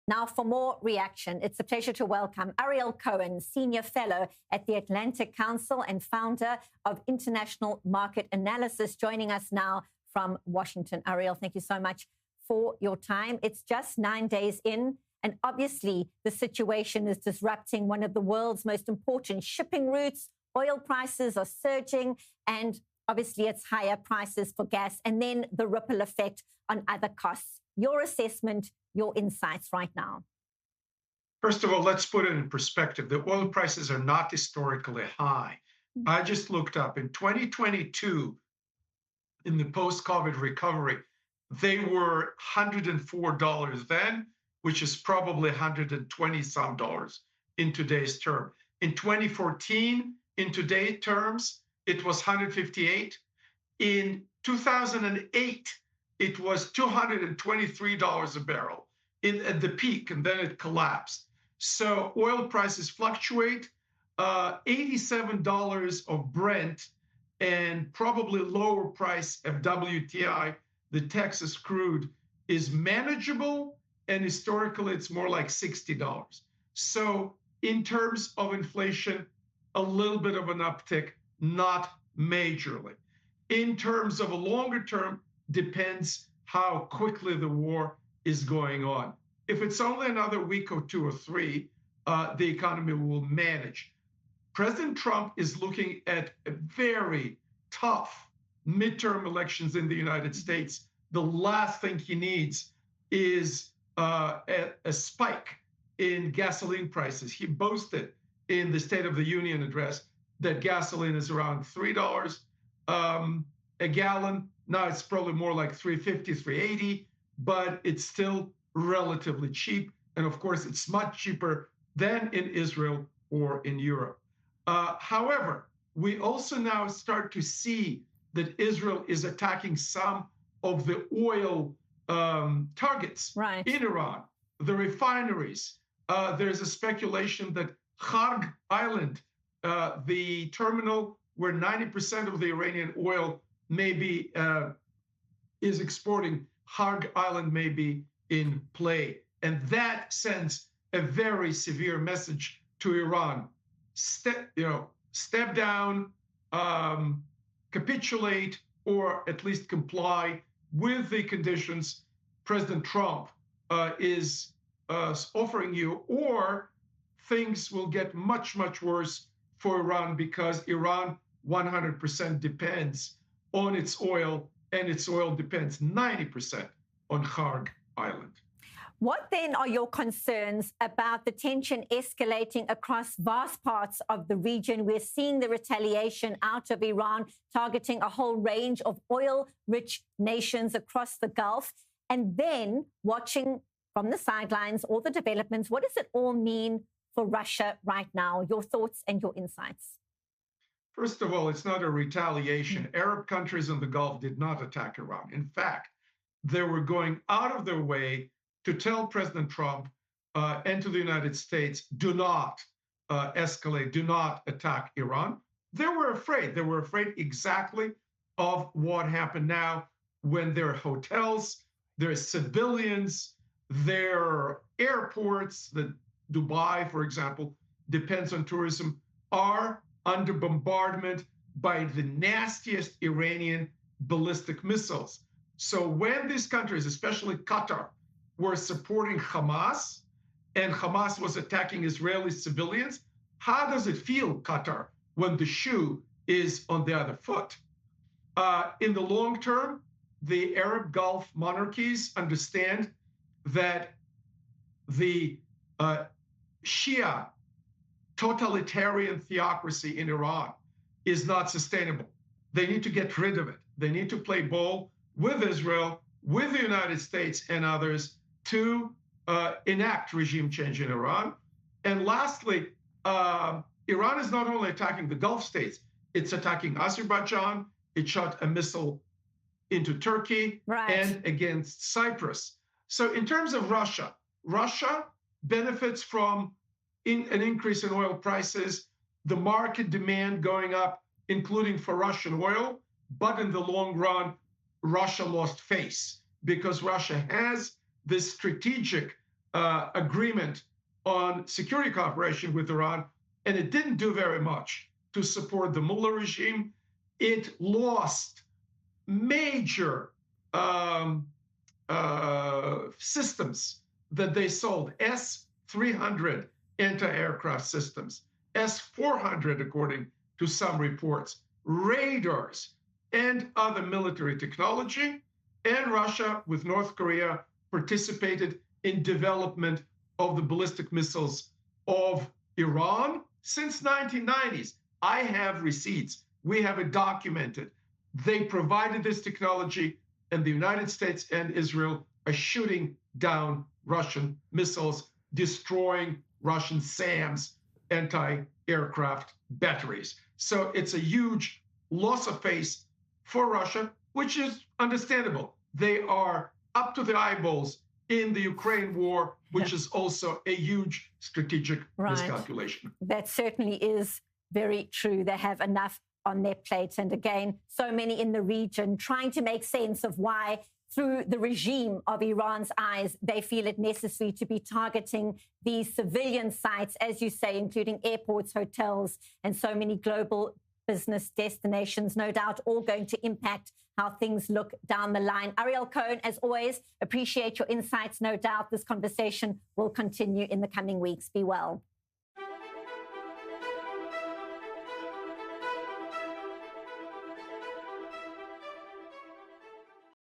Now, for more reaction, it's a pleasure to welcome Ariel Cohen, Senior Fellow at the Atlantic Council and founder of International Market Analysis, joining us now from Washington. Ariel, thank you so much for your time. It's just 9 days in, and obviously the situation is disrupting one of the world's most important shipping routes. Oil prices are surging, and obviously it's higher prices for gas, and then the ripple effect on other costs. Your assessment, your insights right now. First of all, let's put it in perspective. The oil prices are not historically high. I just looked up in 2022, in the post-COVID recovery, they were $104 then, which is probably 120 some dollars in today's term. In 2014, in today's terms, it was 158. In 2008, it was $223 a barrel at the peak, and then it collapsed. So oil prices fluctuate. $87 of Brent and probably lower price of WTI, the Texas crude, is manageable, and historically it's more like $60. So in terms of inflation, a little bit of an uptick, not majorly. In terms of a longer term, depends how quickly the war is going on. If it's only another week or two or three, the economy will manage. President Trump is looking at a very tough midterm elections in the United States. The last thing he needs is a spike in gasoline prices. He boasted in the State of the Union address that gasoline is around $3 a gallon. Now it's probably more like $3.50, $3.80, but it's still relatively cheap. And of course, it's much cheaper than in Israel or in Europe. However, we also now start to see that Israel is attacking some of the oil targets in Iran, the refineries. There's a speculation that Harg Island, the terminal where 90% of the Iranian oil maybe is exporting, Harg Island may be in play. And that sends a very severe message to Iran. Step down, capitulate, or at least comply with the conditions President Trump is offering you, or things will get much, much worse for Iran, because Iran 100% depends on its oil, and its oil depends 90% on Harg Island. What then are your concerns about the tension escalating across vast parts of the region? We're seeing the retaliation out of Iran targeting a whole range of oil-rich nations across the Gulf, and then watching from the sidelines all the developments. What does it all mean for Russia right now? Your thoughts and your insights. First of all, it's not a retaliation. Arab countries in the Gulf did not attack Iran. In fact, they were going out of their way to tell President Trump and to the United States, do not escalate, do not attack Iran. They were afraid. They were afraid exactly of what happened now, when their hotels, their civilians, their airports, that Dubai, for example, depends on tourism, are under bombardment by the nastiest Iranian ballistic missiles. So when these countries, especially Qatar, were supporting Hamas, and Hamas was attacking Israeli civilians, how does it feel, Qatar, when the shoe is on the other foot? In the long term, the Arab Gulf monarchies understand that the Shia totalitarian theocracy in Iran is not sustainable. They need to get rid of it. They need to play ball with Israel, with the United States and others, to enact regime change in Iran. And lastly, Iran is not only attacking the Gulf states, it's attacking Azerbaijan. It shot a missile into Turkey and against Cyprus. So in terms of Russia, Russia benefits from an increase in oil prices, the market demand going up, including for Russian oil. But in the long run, Russia lost face, because Russia has this strategic agreement on security cooperation with Iran, and it didn't do very much to support the mullah regime. It lost major systems that they sold, S-300 anti-aircraft systems, S-400 according to some reports, radars, and other military technology. And Russia, with North Korea, participated in development of the ballistic missiles of Iran since 1990s. I have receipts. We have it documented. They provided this technology, and the United States and Israel are shooting down Russian missiles, destroying Russian SAMs, anti-aircraft batteries. So it's a huge loss of face for Russia, which is understandable. They are up to the eyeballs in the Ukraine war, which is also a huge strategic miscalculation. That certainly is very true. They have enough on their plates. And again, so many in the region trying to make sense of why, through the regime of Iran's eyes, they feel it necessary to be targeting these civilian sites, as you say, including airports, hotels, and so many global business destinations, no doubt all going to impact how things look down the line. Ariel Cohen, as always, appreciate your insights. No doubt this conversation will continue in the coming weeks. Be well.